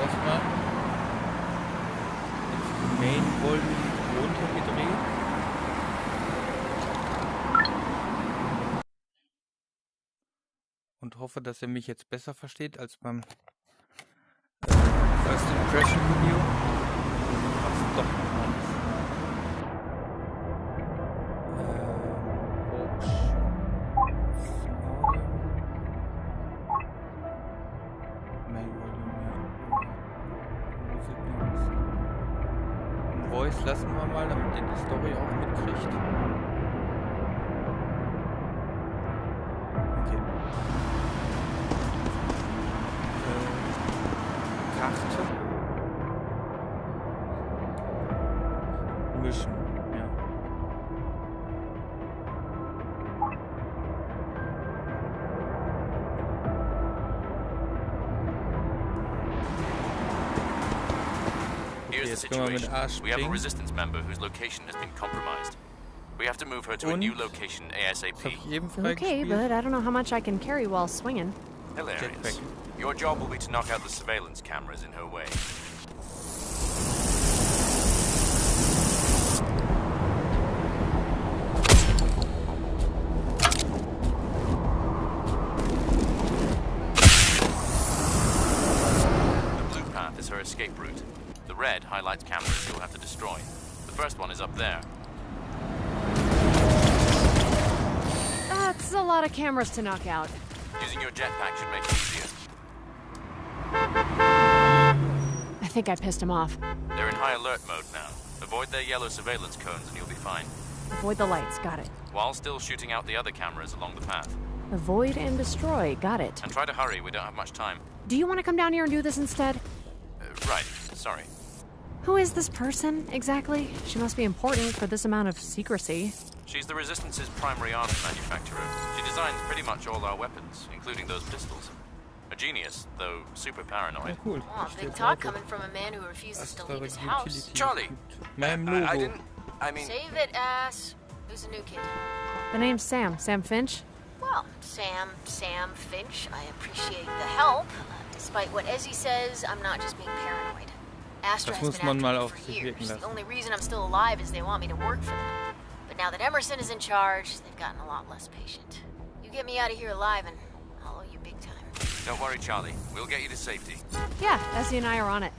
erstmal das Main Volume runtergedreht. Und hoffe, dass er mich jetzt besser versteht als beim First Impression Video. Was doch noch anders. Main Volume, ja. Musik noch. Voice lassen wir mal, damit ihr die Story auch mitkriegt. Okay. Karte. Mischen, ja. Here's the situation. We have a resistance member whose location has been compromised. We have to move her to a new location ASAP. Okay, but I don't know how much I can carry while swinging. Hilarious. Your job will be to knock out the surveillance cameras in her way. The blue path is her escape route. The red highlights cameras you'll have to destroy. The first one is up there. That's a lot of cameras to knock out. Using your jetpack should make it easier. I think I pissed him off. They're in high alert mode now. Avoid their yellow surveillance cones and you'll be fine. Avoid the lights, got it. While still shooting out the other cameras along the path. Avoid and destroy, got it. And try to hurry, we don't have much time. Do you want to come down here and do this instead? Right, sorry. Who is this person, exactly? She must be important for this amount of secrecy. She's the Resistance's primary arms manufacturer. She designs pretty much all our weapons, including those pistols. A genius, though super paranoid. Cool. Oh, big talk coming from a man who refuses to leave his house. Charlie! I didn't... I mean... Save it, ass. Who's the new kid? The name's Sam. Sam Finch? Well, Sam Finch, I appreciate the help. Despite what Ezzy says, I'm not just being paranoid. Astra has been after me for years. The only reason I'm still alive is they want me to work for them. But now that Emerson is in charge, they've gotten a lot less patient. You get me out of here alive and I'll owe you big time. Don't worry, Charlie. We'll get you to safety. Yeah, Ezzy and I are on it.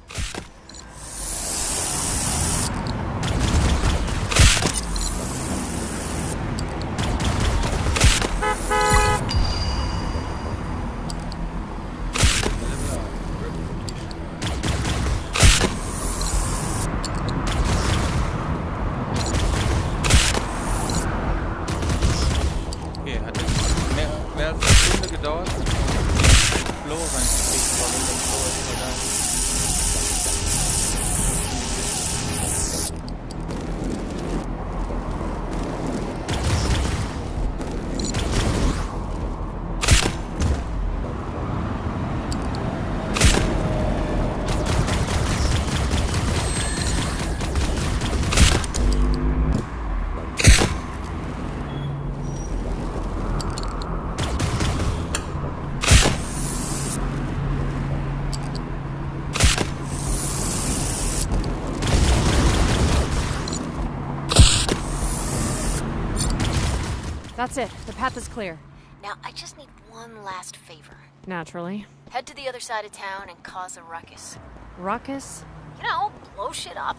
That's it. The path is clear. Now, I just need one last favor. Naturally. Head to the other side of town and cause a ruckus. Ruckus? You know, blow shit up.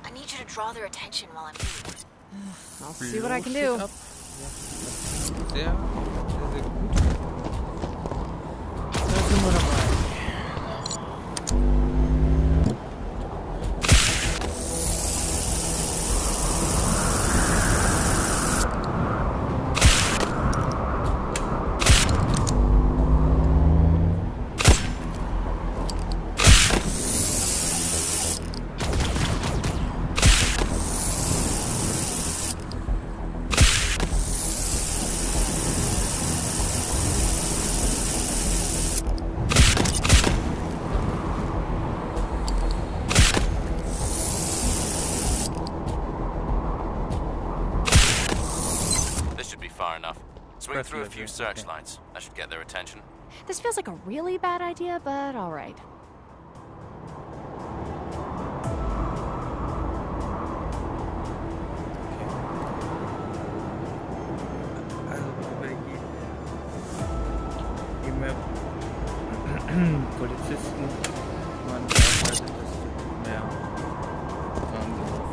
I need you to draw their attention while I'm here. I'll see what I can do. Sehr gut. Da sind wir dabei. Swing through a few searchlights. That should get their attention. This feels like a really bad idea, but all right. Polizisten man arbeitet, desto mehr fahren sie auf.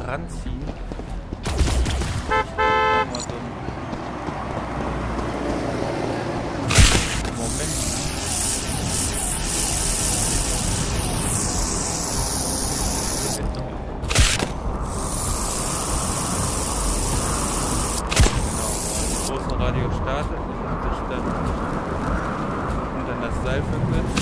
Ranziehen. Mal so einen Moment. Genau. Wenn das große Radio startet und sich dann das Seil verkürzt.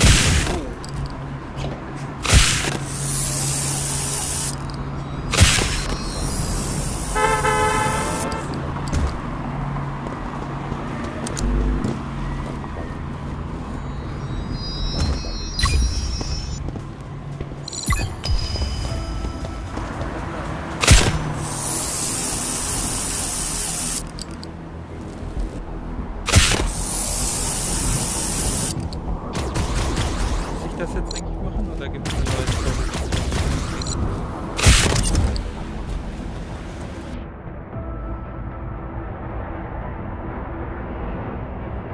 Das jetzt eigentlich machen oder gibt es eine neue Story?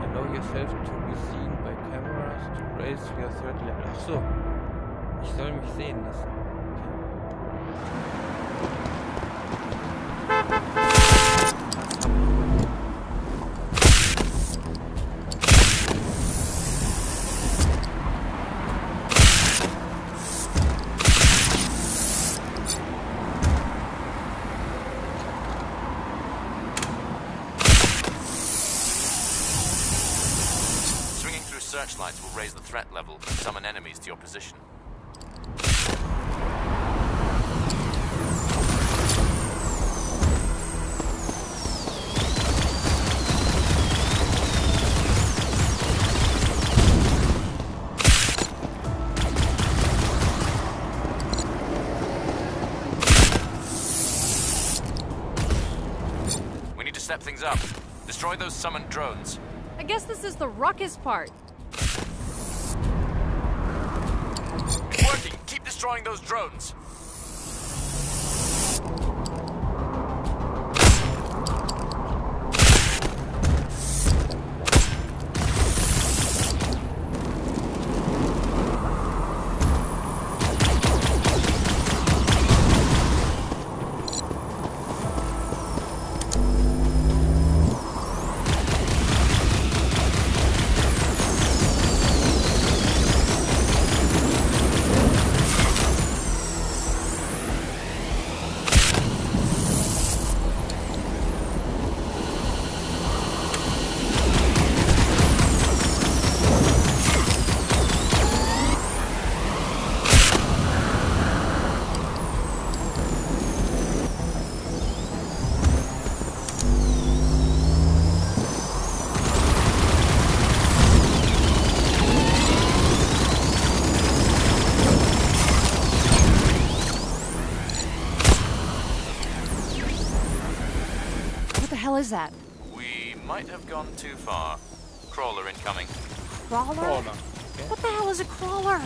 Allow yourself to be seen by cameras to raise your threat level. Ach so, ich soll mich sehen lassen. Searchlights will raise the threat level and summon enemies to your position. We need to step things up. Destroy those summoned drones. I guess this is the ruckus part. Working! Keep destroying those drones! hell is that? We might have gone too far. Crawler incoming. Crawler? Okay. What the hell is a crawler?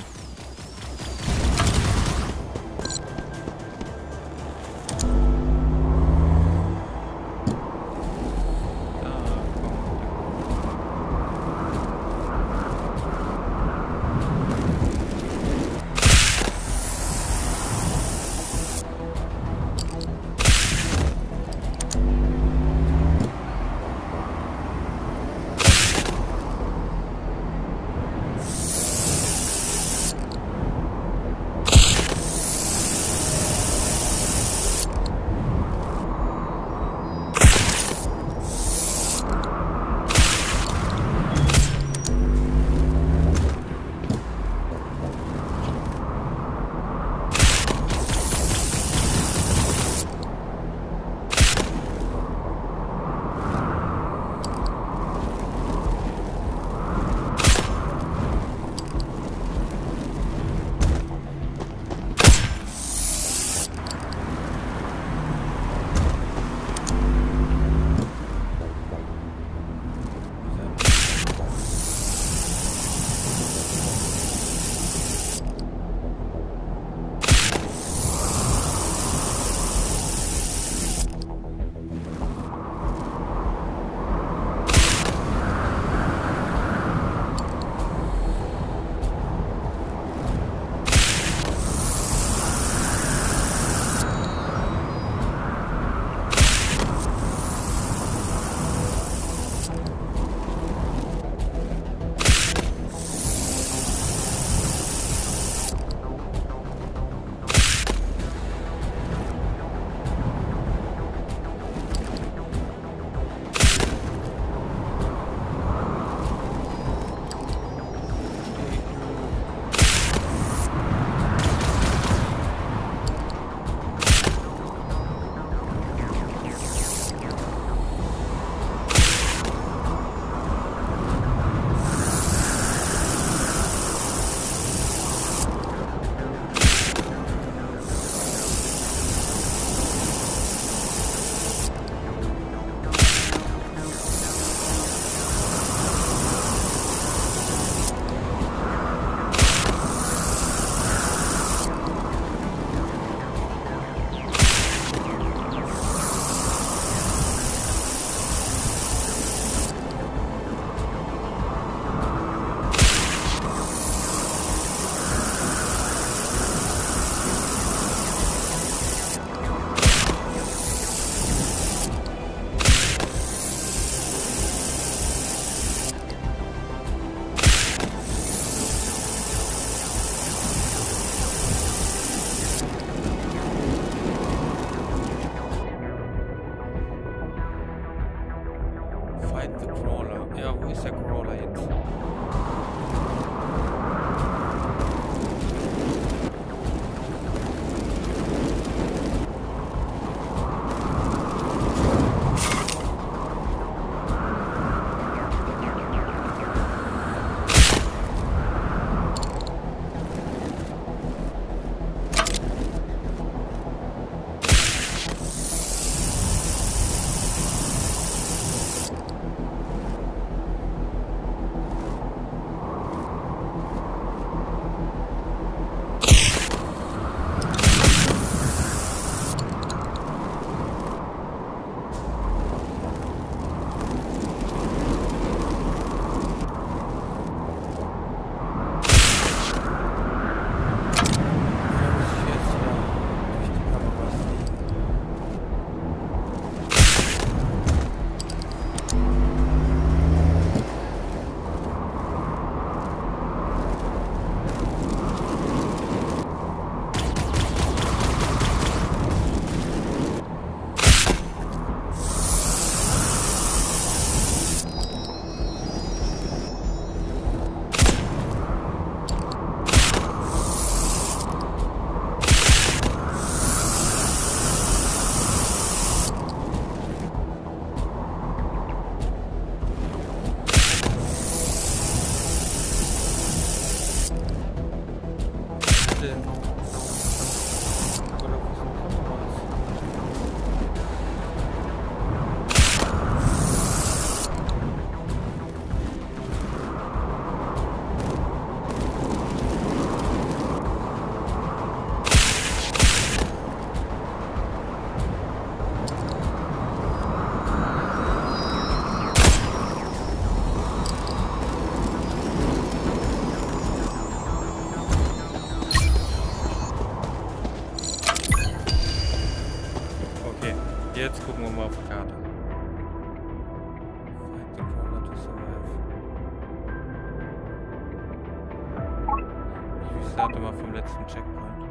Starten wir vom letzten Checkpoint.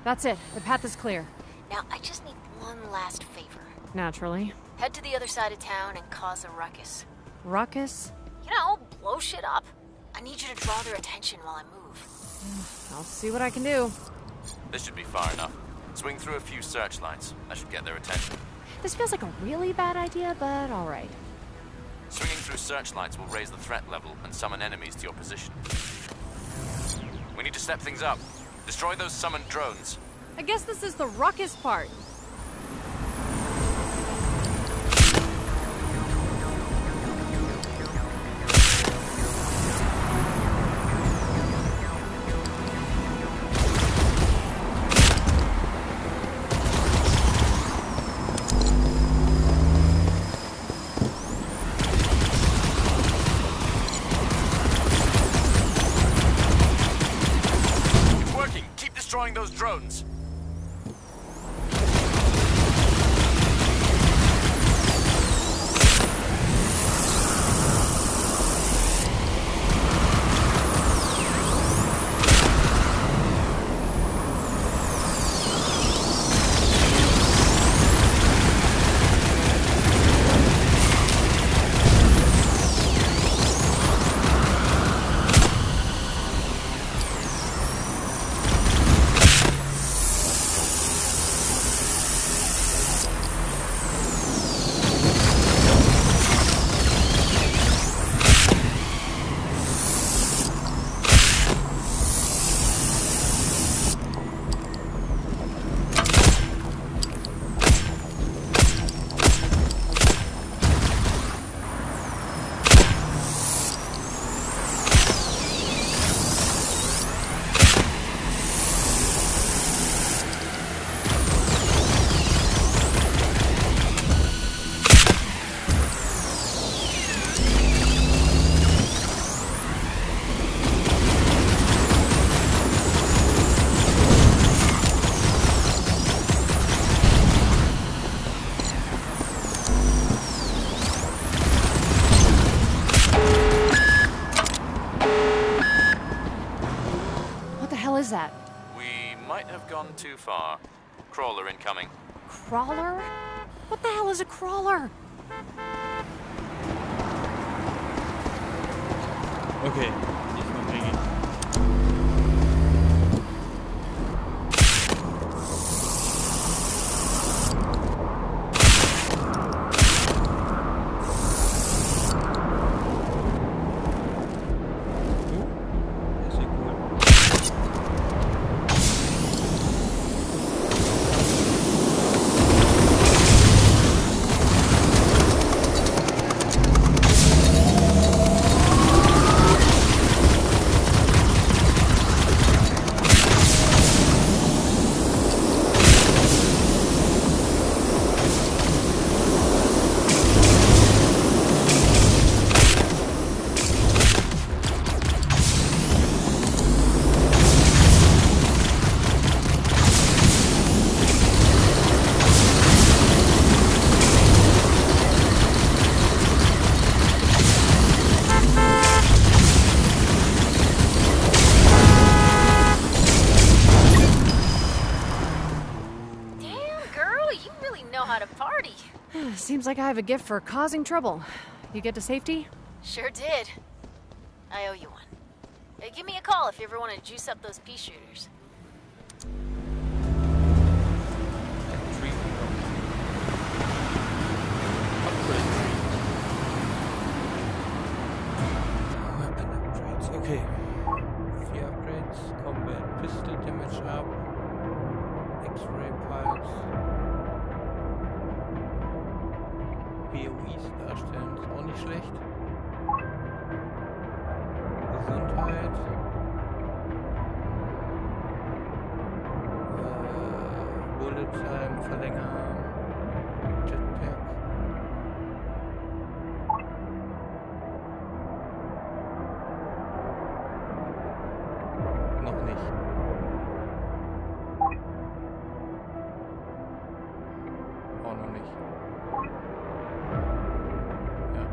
That's it. The path is clear. Now, I just need one last favor. Naturally. Head to the other side of town and cause a ruckus. Ruckus? You know, blow shit up. I need you to draw their attention while I move. I'll see what I can do. This should be far enough. Swing through a few searchlights. That should get their attention. This feels like a really bad idea, but alright. Swinging through searchlights will raise the threat level and summon enemies to your position. We need to step things up. Destroy those summoned drones. I guess this is the ruckus part. Those drones. That? We might have gone too far. Crawler incoming. Crawler? What the hell is a crawler? Okay, diesmal kriege ich. Seems like I have a gift for causing trouble. You get to safety? Sure did. I owe you one. Give me a call if you ever want to juice up those pea shooters. Weapon upgrades. Okay. 4 upgrades. Combat pistol damage up. X-ray pulse. POEs darstellen ist auch nicht schlecht. Gesundheit. Bullet Time verlängern. Jetpack. Noch nicht. Auch noch nicht. Ja.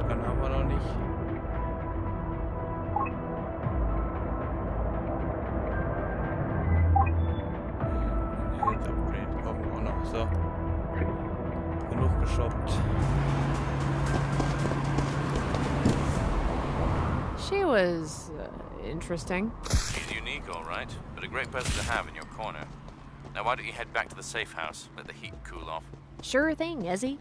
Shotgun haben wir noch nicht. Jetzt Upgrade kaufen wir auch noch. So. Genug geshoppt. She was interesting. She's unique, all right, but a great person to have in your corner. Now, why don't you head back to the safe house, let the heat cool off? Sure thing, Ezzy.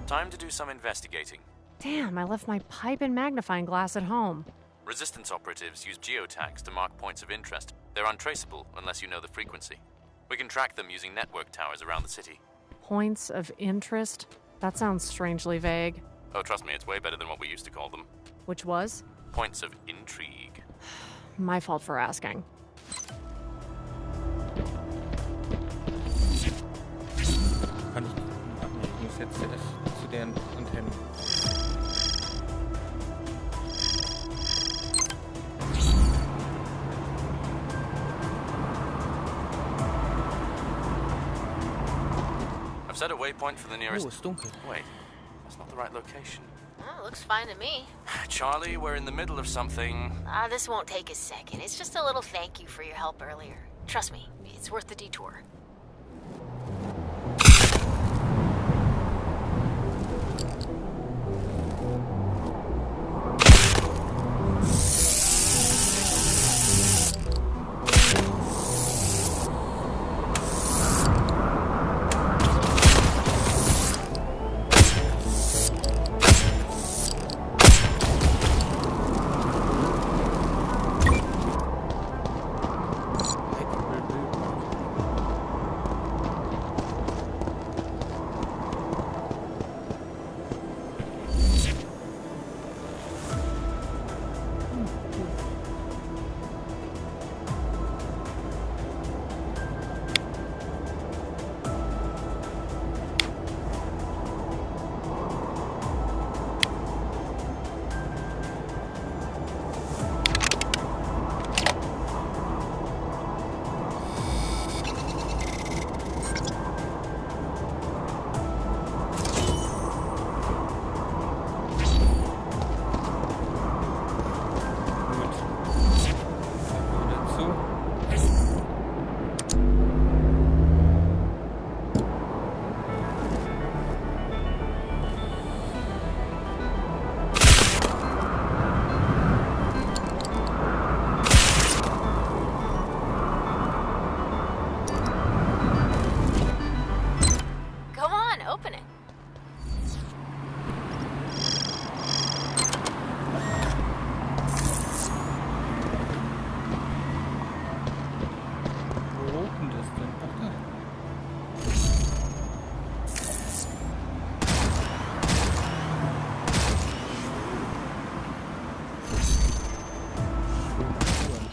Time to do some investigating. Damn, I left my pipe and magnifying glass at home. Resistance operatives use geotags to mark points of interest. They're untraceable unless you know the frequency. We can track them using network towers around the city. Points of interest? That sounds strangely vague. Oh, trust me, it's way better than what we used to call them. Which was? Points of intrigue. My fault for asking. Kann ich... Ach nee, ich muss jetzt erst zu deren Antennen. I've set a waypoint for the nearest... Oh, ist dunkel. Wait, that's not the right location. Oh, looks fine to me. Charlie, we're in the middle of something. This won't take a second. It's just a little thank you for your help earlier. Trust me, it's worth the detour.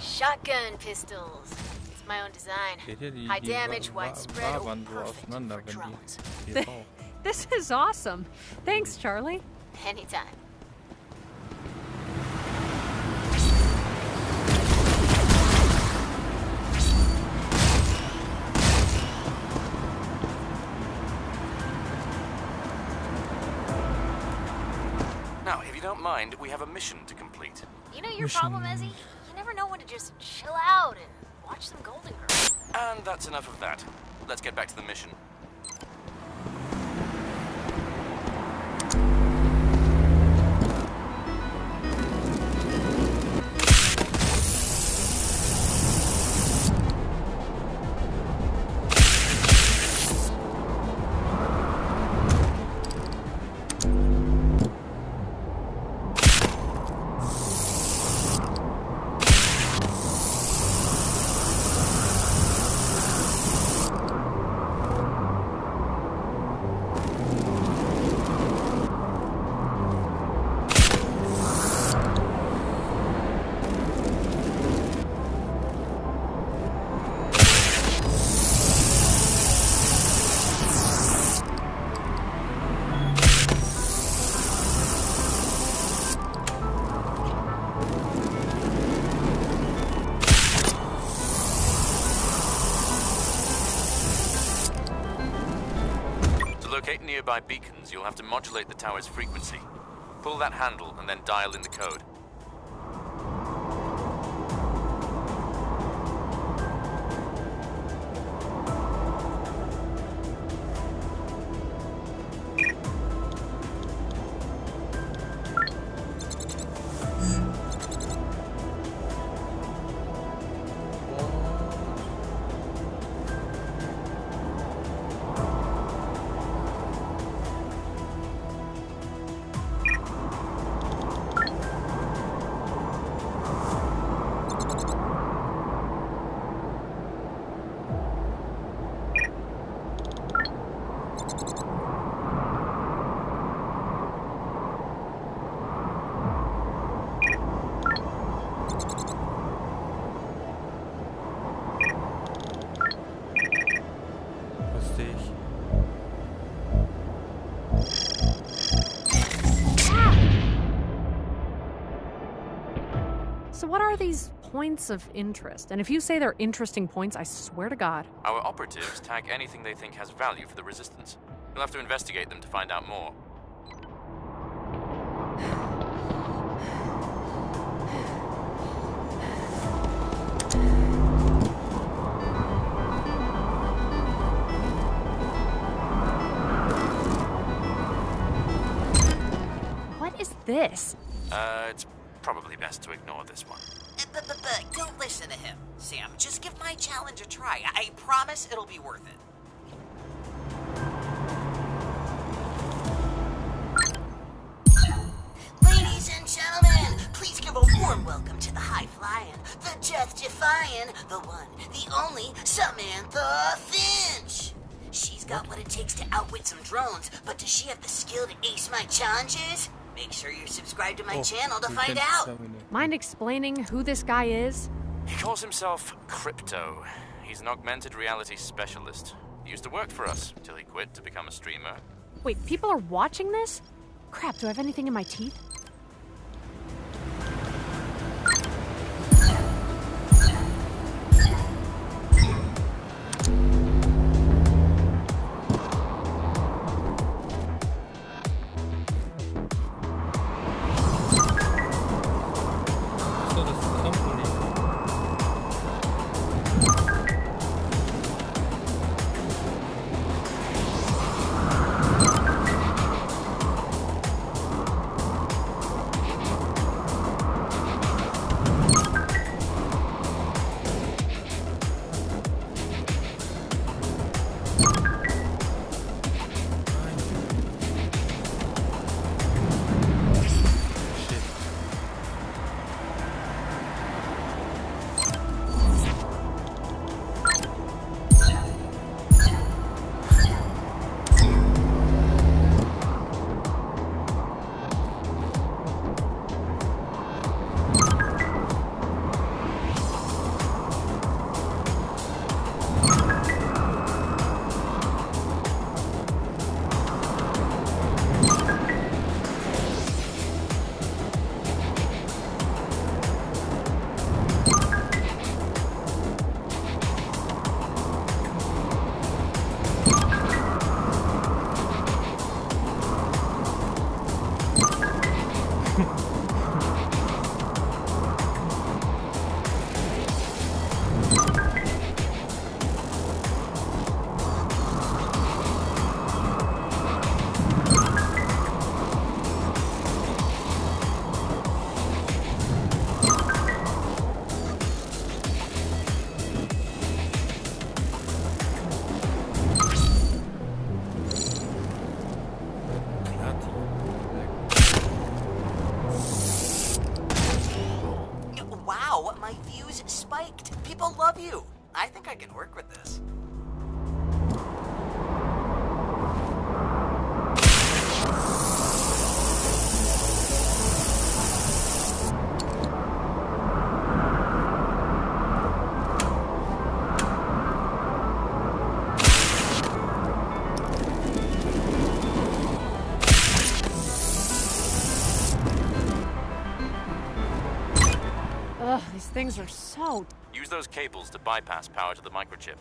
Shotgun pistols. It's my own design. High damage, widespread, perfect for drones. This is awesome. Thanks, Charlie. Anytime. Now, if you don't mind, we have a mission to complete. You know your problem, Ezzy? You never know when to just chill out and watch some Golden Girls. And that's enough of that. Let's get back to the mission. locate nearby beacons, you'll have to modulate the tower's frequency. Pull that handle and then dial in the code. So what are these points of interest? And if you say they're interesting points, I swear to God. Our operatives tag anything they think has value for the Resistance. You'll have to investigate them to find out more. What is this? It's probably best to ignore this one. But don't listen to him, Sam. Just give my challenge a try. I promise it'll be worth it. Ladies and gentlemen, please give a warm welcome to the high-flying, the death-defying, the one, the only Samantha Finch. She's got what it takes to outwit some drones, but does she have the skill to ace my challenges? Make sure you're subscribed to my channel to find out. Mind explaining who this guy is? He calls himself Crypto. He's an augmented reality specialist. He used to work for us until he quit to become a streamer. Wait, people are watching this? Crap, do I have anything in my teeth? Wow, my views spiked. People love you. I think I can work with this. Ugh, these things are so... Use those cables to bypass power to the microchip.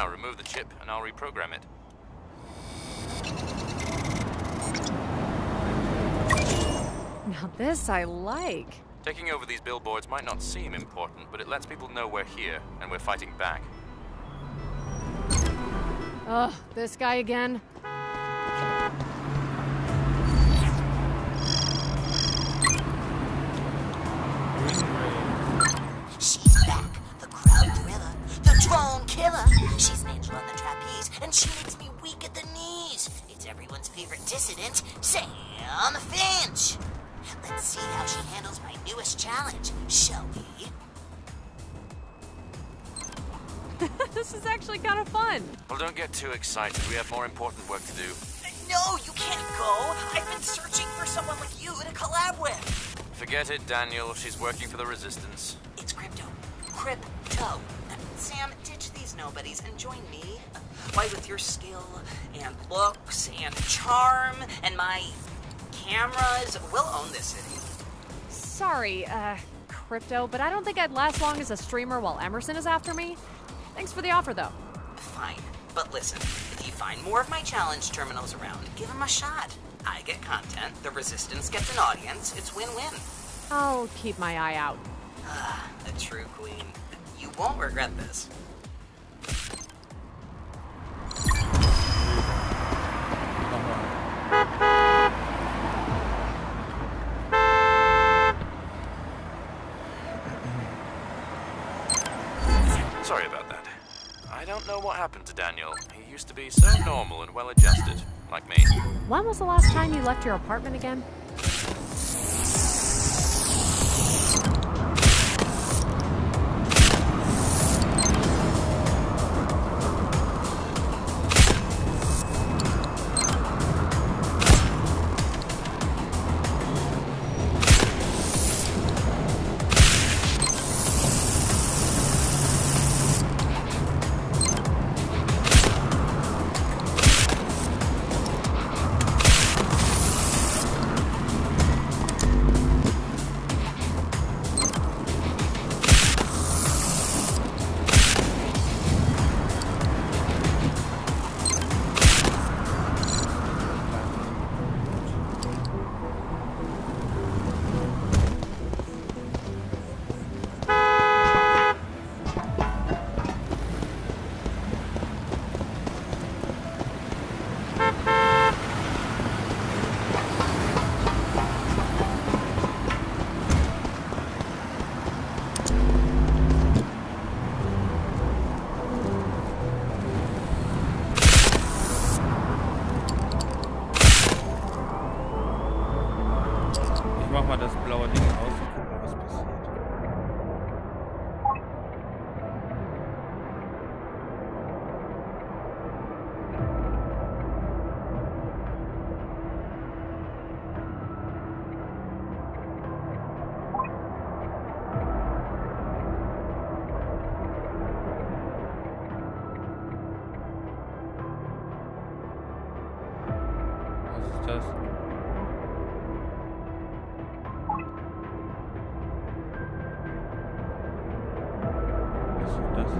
Now, remove the chip, and I'll reprogram it. Now this I like. Taking over these billboards might not seem important, but it lets people know we're here, and we're fighting back. Ugh, this guy again. She's back, the crowd thriller, the drone killer. She's an angel on the trapeze, and she makes me weak at the knees. It's everyone's favorite dissident, Sam Finch. Let's see how she handles my newest challenge, shall we? This is actually kind of fun. Well, don't get too excited. We have more important work to do. No, you can't go. I've been searching for someone like you to collab with. Forget it, Daniel. She's working for the Resistance. It's Crypto. Crypto. Sam, ditch these nobodies and join me. Why, with your skill and looks and charm and my cameras, we'll own this city. Sorry, Crypto, but I don't think I'd last long as a streamer while Emerson is after me. Thanks for the offer, though. Fine, but listen, if you find more of my challenge terminals around, give them a shot. I get content, the Resistance gets an audience, it's win-win. I'll keep my eye out. A true queen. You won't regret this. Sorry about that. I don't know what happened to Daniel. He used to be so normal and well-adjusted, like me. When was the last time you left your apartment again? Mach mal das blaue Ding aus und gucken, was passiert. Was ist das? Was ist das?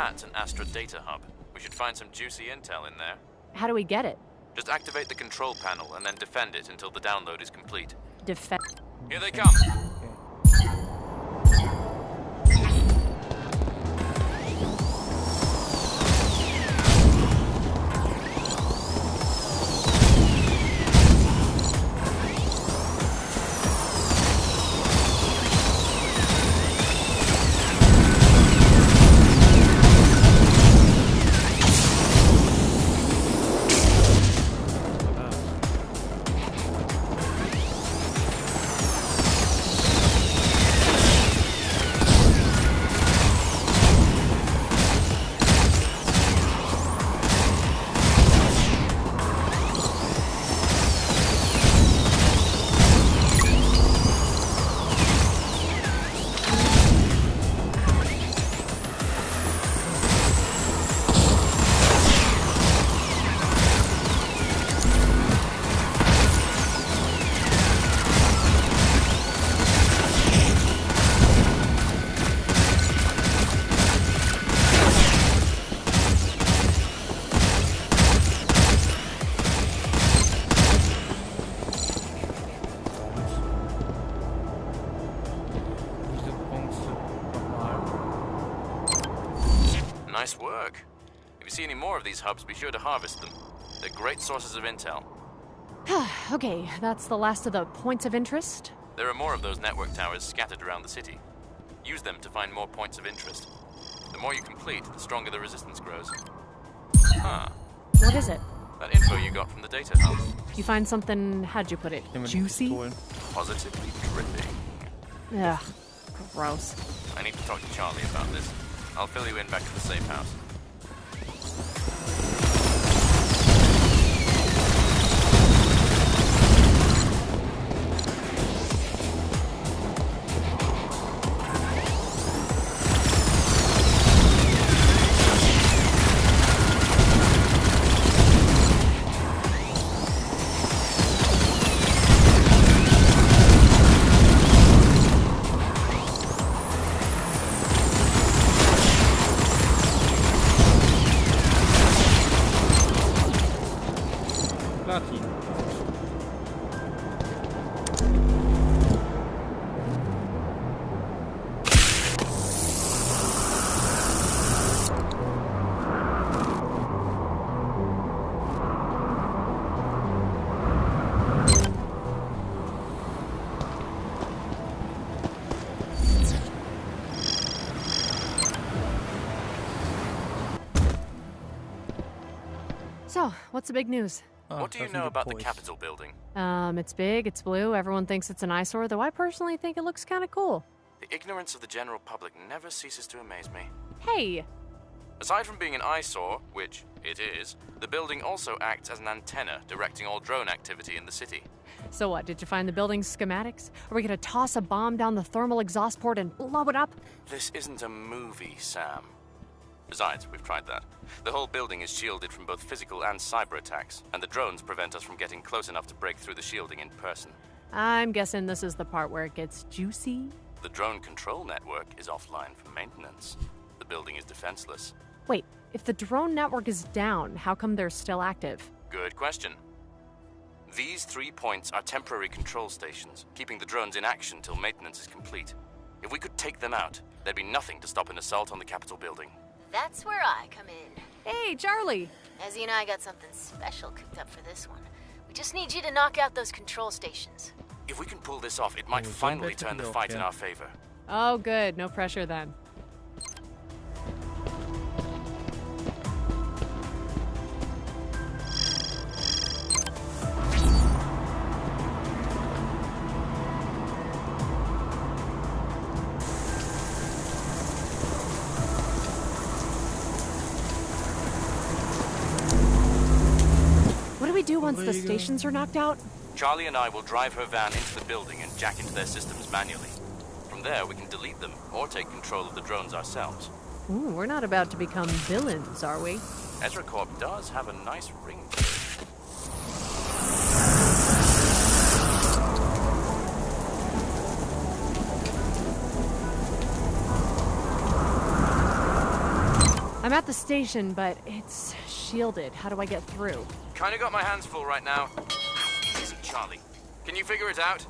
That's an Astra data hub. We should find some juicy intel in there. How do we get it? Just activate the control panel and then defend it until the download is complete. Defend. Here they come! Nice work. If you see any more of these hubs, be sure to harvest them. They're great sources of intel. Okay, that's the last of the points of interest. There are more of those network towers scattered around the city. Use them to find more points of interest. The more you complete, the stronger the resistance grows. Huh. What is it? That info you got from the data hub. You find something, how'd you put it, juicy? Positively dripping. Ugh, gross. I need to talk to Charlie about this. I'll fill you in back to the safe house. So, what's the big news? What do you know about the Capitol building? It's big, it's blue, everyone thinks it's an eyesore, though I personally think it looks kind of cool. The ignorance of the general public never ceases to amaze me. Hey! Aside from being an eyesore, which it is, the building also acts as an antenna directing all drone activity in the city. So what, did you find the building's schematics? Are we gonna toss a bomb down the thermal exhaust port and blow it up? This isn't a movie, Sam. Besides, we've tried that. The whole building is shielded from both physical and cyber attacks, and the drones prevent us from getting close enough to break through the shielding in person. I'm guessing this is the part where it gets juicy? The drone control network is offline for maintenance. The building is defenseless. Wait, if the drone network is down, how come they're still active? Good question. These 3 points are temporary control stations, keeping the drones in action till maintenance is complete. If we could take them out, there'd be nothing to stop an assault on the Capitol building. That's where I come in. Hey, Charlie! Ezzy and I got something special cooked up for this one. We just need you to knock out those control stations. If we can pull this off, it might finally turn the fight in our favor. Oh, good. No pressure then. What do we do once the stations are knocked out? Charlie and I will drive her van into the building and jack into their systems manually. From there, we can delete them or take control of the drones ourselves. Ooh, we're not about to become villains, are we? Ezra Corp does have a nice ring to it. I'm at the station, but it's shielded. How do I get through? Kinda got my hands full right now. Easy, Charlie. Can you figure it out?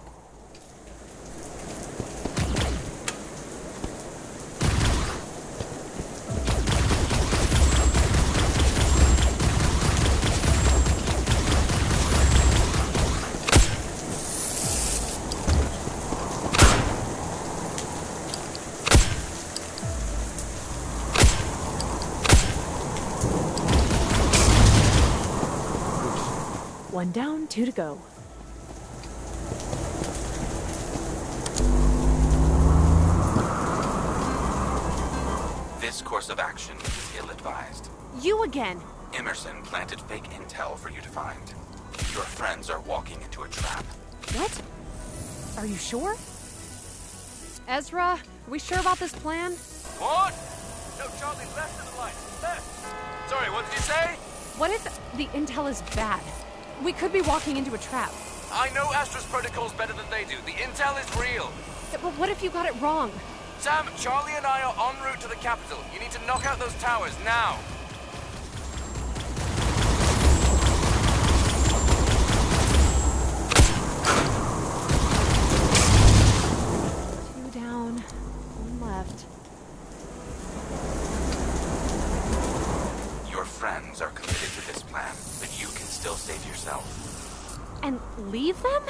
One down, 2 to go. This course of action is ill-advised. You again! Emerson planted fake intel for you to find. Your friends are walking into a trap. What? Are you sure? Ezra, are we sure about this plan? What? No, Charlie, left of the line. Left. Sorry, what did you say? What if the intel is bad? We could be walking into a trap. I know Astra's protocols better than they do. The intel is real. Yeah, but what if you got it wrong? Sam, Charlie and I are en route to the capital. You need to knock out those towers now. Two down, one left. Your friends are committed to this plan, but you can still save yourself. And leave them?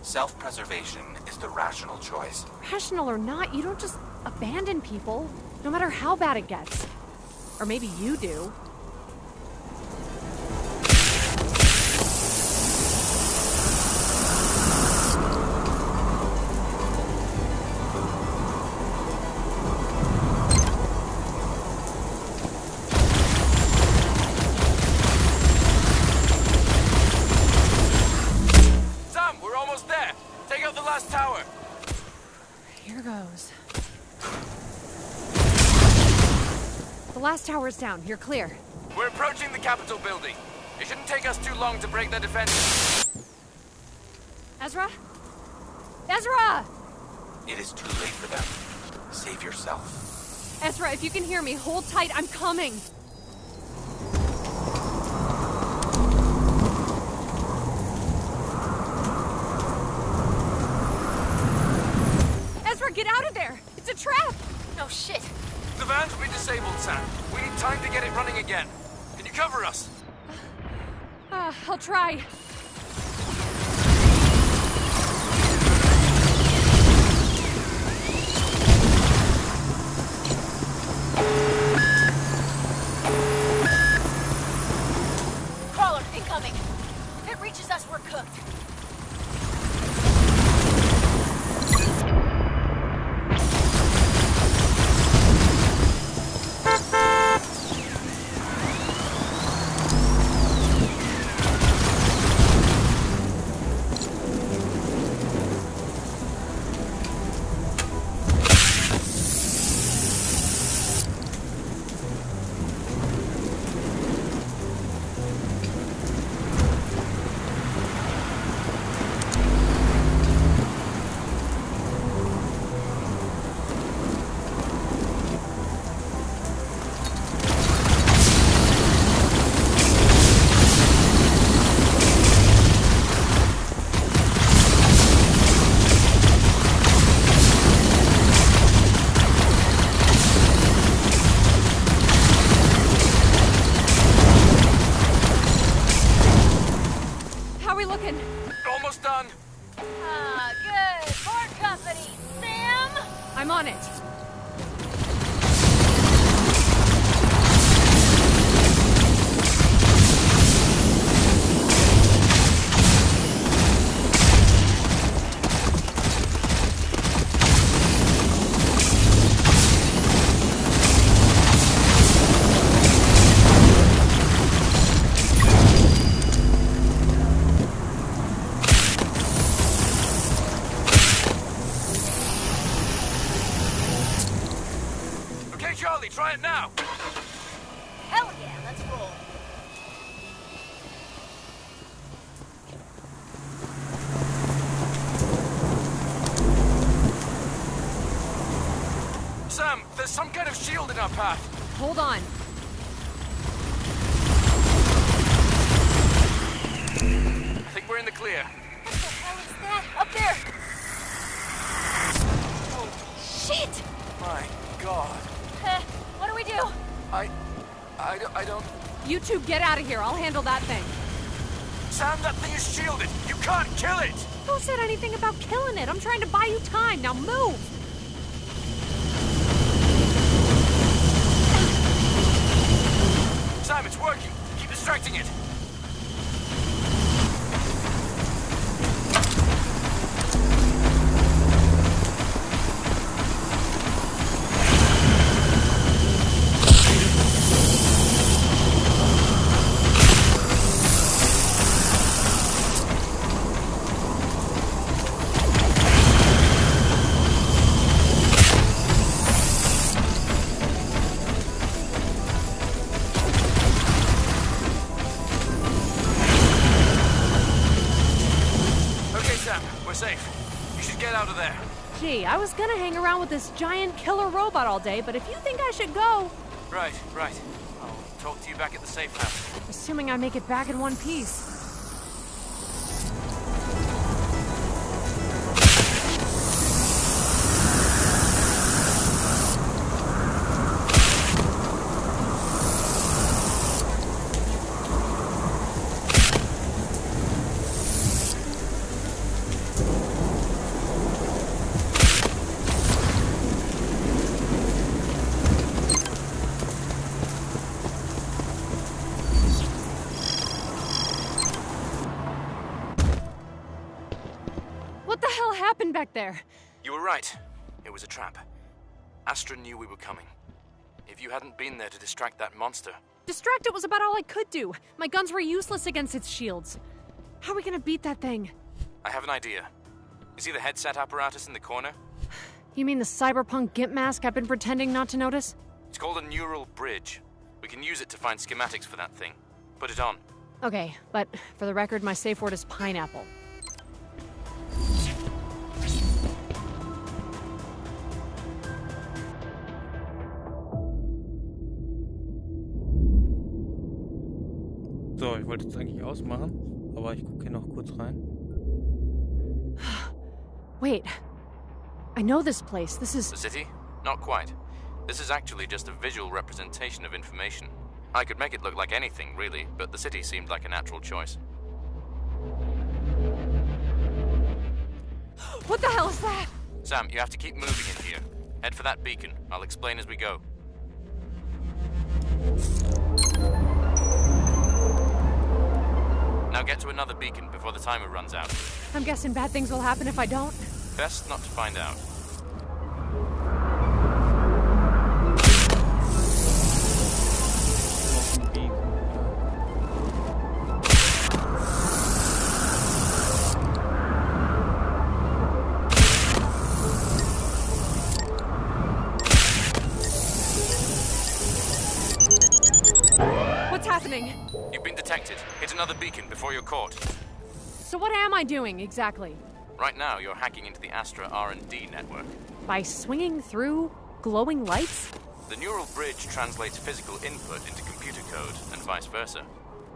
Self-preservation is the rational choice. Rational or not, you don't just abandon people, no matter how bad it gets. Or maybe you do. Tower. Here goes. The last tower's down. You're clear. We're approaching the Capitol building. It shouldn't take us too long to break their defense. Ezra? Ezra! It is too late for them. Save yourself. Ezra, if you can hear me, hold tight. I'm coming. Get out of there! It's a trap! No shit. The vans will be disabled, Sam. We need time to get it running again. Can you cover us? I'll try. Crawler incoming. If it reaches us, we're cooked. Almost done. Ah, good. More company. Sam? I'm on it. Charlie, try it now! Hell yeah, let's roll. Sam, there's some kind of shield in our path. Hold on. we're in the clear. What the hell is that? Up there! Oh, shit! My God. What do we do? I don't... You two get out of here. I'll handle that thing. Sam, that thing is shielded. You can't kill it. Who said anything about killing it? I'm trying to buy you time. Now move! Sam, it's working. Keep distracting it. Gee, I was gonna hang around with this giant killer robot all day, but if you think I should go... Right. I'll talk to you back at the safe house. Assuming I make it back in one piece. Back there. You were right. It was a trap. Astra knew we were coming. If you hadn't been there to distract that monster... Distract it was about all I could do. My guns were useless against its shields. How are we gonna beat that thing? I have an idea. You see the headset apparatus in the corner? You mean the cyberpunk gimp mask I've been pretending not to notice? It's called a neural bridge. We can use it to find schematics for that thing. Put it on. Okay, but for the record, my safe word is pineapple. So, ich wollte es eigentlich ausmachen, aber ich gucke hier noch kurz rein. Wait. I know this place. This is... The city? Not quite. This is actually just a visual representation of information. I could make it look like anything, really, but the city seemed like a natural choice. What the hell is that? Sam, you have to keep moving in here. Head for that beacon. I'll explain as we go. Now get to another beacon before the timer runs out. I'm guessing bad things will happen if I don't. Best not to find out. What's happening? You've been detected. Hit another beacon before you're caught. So what am I doing, exactly? Right now, you're hacking into the Astra R&D network. By swinging through glowing lights? The neural bridge translates physical input into computer code, and vice versa.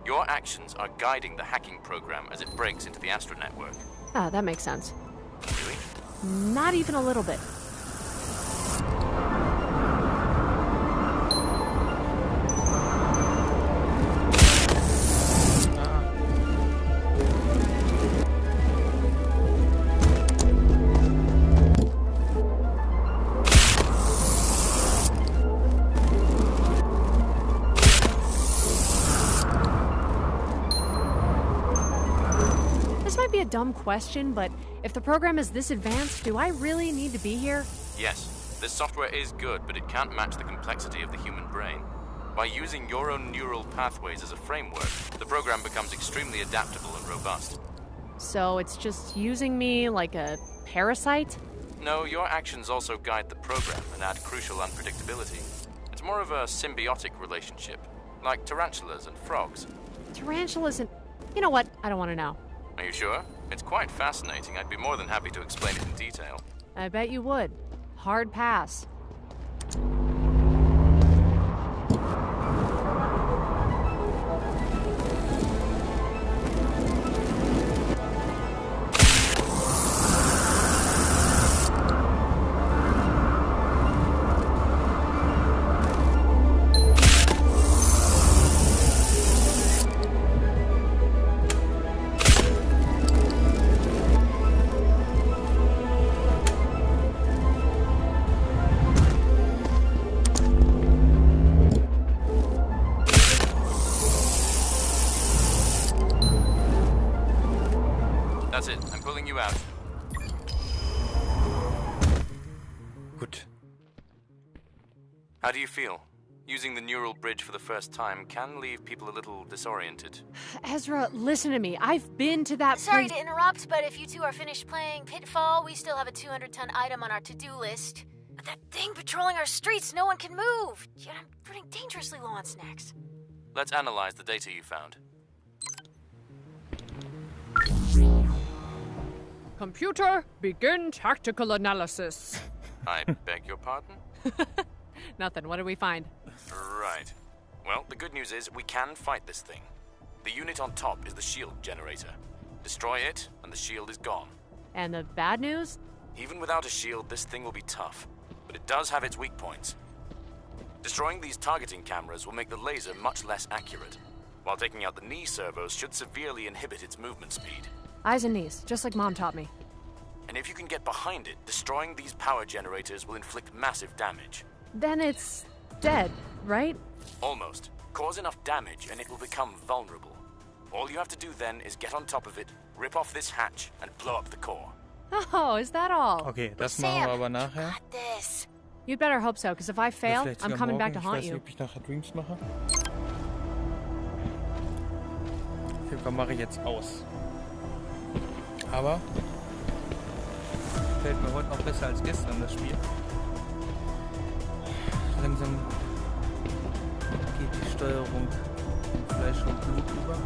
Your actions are guiding the hacking program as it breaks into the Astra network. Ah, that makes sense. Really? Not even a little bit. A dumb question, but if the program is this advanced, do I really need to be here? Yes. This software is good, but it can't match the complexity of the human brain. By using your own neural pathways as a framework, the program becomes extremely adaptable and robust. So it's just using me like a parasite? No, your actions also guide the program and add crucial unpredictability. It's more of a symbiotic relationship, like tarantulas and frogs. Tarantulas and... You know what? I don't want to know. Are you sure? It's quite fascinating. I'd be more than happy to explain it in detail. I bet you would. Hard pass. it. I'm pulling you out. Gut. How do you feel? Using the neural bridge for the first time can leave people a little disoriented. Ezra, listen to me. I've been to that Sorry place. to interrupt, but if you two are finished playing Pitfall, we still have a 200-ton item on our to-do list. But that thing patrolling our streets, no one can move. Yet I'm running dangerously low on snacks. Let's analyze the data you found. Computer, begin tactical analysis. I beg your pardon? Nothing. What did we find? Right. Well, the good news is we can fight this thing. The unit on top is the shield generator. Destroy it, and the shield is gone. And the bad news? Even without a shield, this thing will be tough. But it does have its weak points. Destroying these targeting cameras will make the laser much less accurate, while taking out the knee servos should severely inhibit its movement speed. Eyes and knees, just like Mom taught me. And if you can get behind it, destroying these power generators will inflict massive damage. Then it's dead, right? Almost. Cause enough damage and it will become vulnerable. All you have to do then is get on top of it, rip off this hatch, and blow up the core. Oh, is that all? Okay, das machen wir aber nachher. Got this. You'd better hope so, because if I fail, Vielleicht I'm sogar coming back morgen. to Ich haunt weiß nicht, you. ob ich nachher Dreams mache. Auf jeden Fall mache ich jetzt aus. Aber gefällt mir heute noch besser als gestern das Spiel. Langsam geht die Steuerung in Fleisch und Blut über.